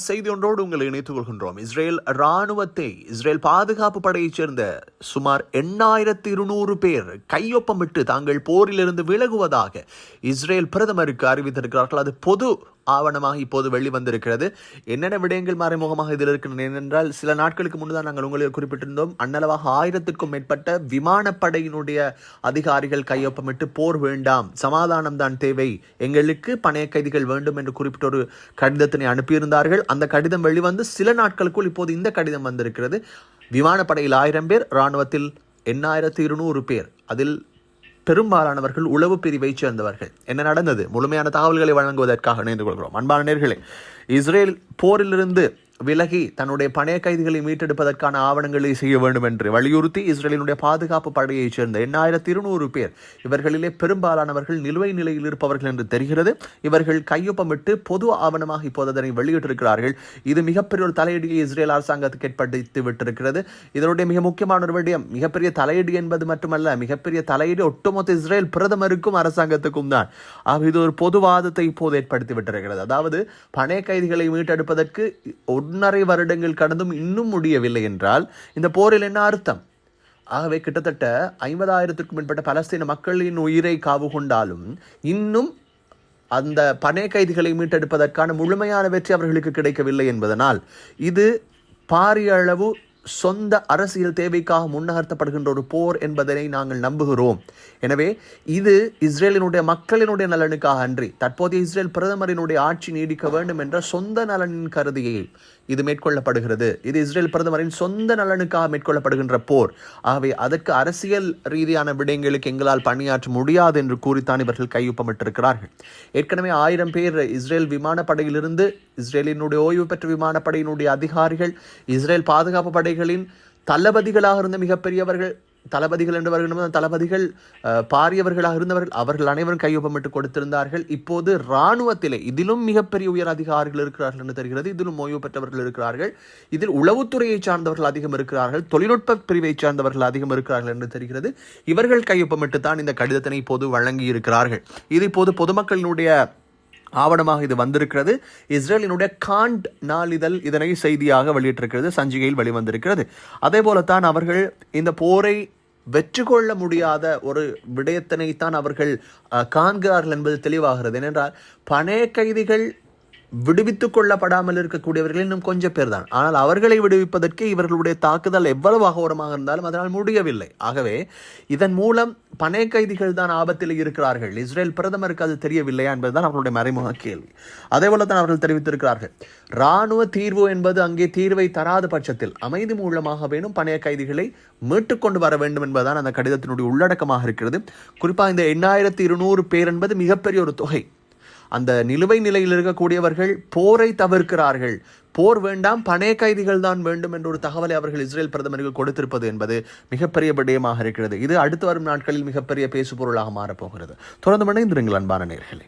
செய்தி ஒன்றோடு உங்களை இணைத்துக் கொள்கின்றோம். இஸ்ரேல் பாதுகாப்பு படையைச் சேர்ந்த சுமார் 8200 பேர் கையொப்பமிட்டு தாங்கள் போரிலிருந்து விலகுவதாக இஸ்ரேல் பிரதமருக்கு அறிவித்திருக்கிறார்கள். அது பொது ஆவணமாக இப்போது வெளிவந்திருக்கிறது. என்னென்ன விடயங்கள் மறைமுகமாக இதில் இருக்கின்றன என்றால், சில நாட்களுக்கு முன்பு நாங்கள் உங்களுக்கு குறிப்பிட்டிருந்தோம், அன்னளவாக 1000க்கும் மேற்பட்ட விமானப்படையினுடைய அதிகாரிகள் கையொப்பமிட்டு போர் வேண்டாம், சமாதானம் தான் தேவை, எங்களுக்கு பணைய கைதிகள் வேண்டும் என்று குறிப்பிட்ட ஒரு கடிதத்தினை அனுப்பியிருந்தார்கள். அந்த கடிதம் வெளிவந்து சில நாட்களுக்குள் இப்போது இந்த கடிதம் வந்திருக்கிறது. விமானப்படையில் 1000 பேர், இராணுவத்தில் 8200 பேர், அதில் பெரும்பாலானவர்கள் உளவு பிரிவை சேர்ந்தவர்கள். என்ன நடந்தது? முழுமையான தகவல்களை வழங்குவதற்காக இணைந்து கொள்கிறோம். அன்பான நேயர்களே, இஸ்ரேல் போரிலிருந்து விலகி தன்னுடைய பணைய கைதிகளை மீட்டெடுப்பதற்கான ஆவணங்களை செய்ய வேண்டும் என்று வலியுறுத்தி இஸ்ரேலினுடைய பாதுகாப்பு படையைச் சேர்ந்த 8200 பேர், இவர்களிலே பெரும்பாலானவர்கள் நிலுவை நிலையில் இருப்பவர்கள் என்று தெரிகிறது. இவர்கள் கையொப்பமிட்டு பொது ஆவணமாக இப்போது அதனை வெளியிட்டிருக்கிறார்கள். இது மிகப்பெரிய ஒரு தலையீடியை இஸ்ரேல் அரசாங்கத்துக்கு ஏற்படுத்தி விட்டிருக்கிறது. இதனுடைய மிக முக்கியமான ஒரு விடயம், மிகப்பெரிய தலையீடு என்பது மட்டுமல்ல, மிகப்பெரிய தலையீடு ஒட்டுமொத்த இஸ்ரேல் பிரதமருக்கும் அரசாங்கத்துக்கும் தான். ஆக இது ஒரு பொதுவாதத்தை இப்போது ஏற்படுத்தி விட்டிருக்கிறது. அதாவது பணைய கைதிகளை மீட்டெடுப்பதற்கு 1.5 வருடங்கள் கடந்தும் இன்னும் முடியவில்லை என்றால் இந்த போரில் என்ன அர்த்தம்? ஆகவே கிட்டத்தட்ட 50,000க்கும் மேற்பட்ட பலஸ்தீன மக்களின் உயிரை காவு கொண்டாலும் இன்னும் அந்த பணைய கைதிகளை மீட்டெடுப்பதற்கான முழுமையான வெற்றி அவர்களுக்கு கிடைக்கவில்லை என்பதனால் இது பாரிய அளவு சொந்த அரசியல் தேவைக்காக முன்னகர்த்தப்படுகின்ற ஒரு போர் என்பதனை நாங்கள் நம்புகிறோம். எனவே இது இஸ்ரேலினுடைய மக்களினுடைய நலனுக்காக அன்றி தற்போதைய இஸ்ரேல் பிரதமரினுடைய ஆட்சி நீடிக்க வேண்டும் என்ற சொந்த நலனின் கருதியை இது மேற்கொள்ளப்படுகிறது. இது இஸ்ரேல் பிரதமரின் சொந்த நலனுக்காக மேற்கொள்ளப்படுகின்ற போர். ஆகவே அதற்கு அரசியல் ரீதியான விடயங்களுக்கு எங்களால் பணியாற்ற முடியாது என்று கூறித்தான் இவர்கள் கையொப்பமிட்டிருக்கிறார்கள். ஏற்கனவே 1000 பேர் இஸ்ரேல் விமானப்படையிலிருந்து, இஸ்ரேலினுடைய ஓய்வு பெற்ற விமானப்படையினுடைய அதிகாரிகள், இஸ்ரேல் பாதுகாப்பு படைகளின் தளபதிகளாக இருந்த மிகப்பெரியவர்கள், தளபதிகள் என்று வருகின்ற தளபதிகள் பாரியவர்களாக இருந்தவர்கள், அவர்கள் அனைவரும் கையொப்பமிட்டு கொடுத்திருந்தார்கள். இப்போது இராணுவத்திலே இதிலும் மிகப்பெரிய உயர் அதிகாரிகள் இருக்கிறார்கள் என்று தெரிகிறது. இதிலும் ஓய்வு பெற்றவர்கள் இருக்கிறார்கள். இதில் உளவுத்துறையை சார்ந்தவர்கள் அதிகம் இருக்கிறார்கள், தொழில்நுட்ப பிரிவை சார்ந்தவர்கள் அதிகம் இருக்கிறார்கள் என்று தெரிகிறது. இவர்கள் கையொப்பமிட்டு தான் இந்த கடிதத்தினை இப்போது வழங்கி இருக்கிறார்கள். இது இப்போது பொதுமக்களினுடைய ஆவணமாக இது வந்திருக்கிறது. இஸ்ரேலினுடைய காண்ட் நாளிதழ் இதனை செய்தியாக வெளியிட்டிருக்கிறது, சஞ்சிகையில் வெளிவந்திருக்கிறது. அதே போலத்தான் அவர்கள் இந்த போரை வெற்றி கொள்ள முடியாத ஒரு விடயத்தினைத்தான் அவர்கள் காண்கிறார்கள் என்பது தெளிவாகிறது. ஏனென்றால் பணைய கைதிகள் விடுவித்துக் கொள்ளப்படாமல் இருக்கக்கூடியவர்கள் இன்னும் கொஞ்சம் பேர் தான். ஆனால் அவர்களை விடுவிப்பதற்கு இவர்களுடைய தாக்குதல் எவ்வளவு அகோரமாக இருந்தாலும் அதனால் முடியவில்லை. ஆகவே இதன் மூலம் பணைய கைதிகள் தான் ஆபத்தில் இருக்கிறார்கள். இஸ்ரேல் பிரதமருக்கு அது தெரியவில்லையா என்பதுதான் அவர்களுடைய மறைமுக கேள்வி. அதே போல தான் அவர்கள் தெரிவித்திருக்கிறார்கள், இராணுவ தீர்வு என்பது அங்கே தீர்வை தராத பட்சத்தில் அமைதி மூலமாக வேணும் பணைய கைதிகளை மீட்டுக்கொண்டு வர வேண்டும் என்பதுதான் அந்த கடிதத்தினுடைய உள்ளடக்கமாக இருக்கிறது. குறிப்பாக இந்த 8200 பேர் என்பது மிகப்பெரிய ஒரு தொகை. அந்த நிலுவை நிலையில் இருக்கக்கூடியவர்கள் போரை தவிர்க்கிறார்கள், போர் வேண்டாம், பணைய கைதிகள் தான் வேண்டும் என்ற ஒரு தகவலை அவர்கள் இஸ்ரேல் பிரதமருக்கு கொடுத்திருப்பது என்பது மிகப்பெரிய விடயமாக இருக்கிறது. இது அடுத்து வரும் நாட்களில் மிகப்பெரிய பேசுபொருளாக மாறப்போகிறது. தொடர்ந்து இணைந்திருங்கள் அன்பான நேயர்களே.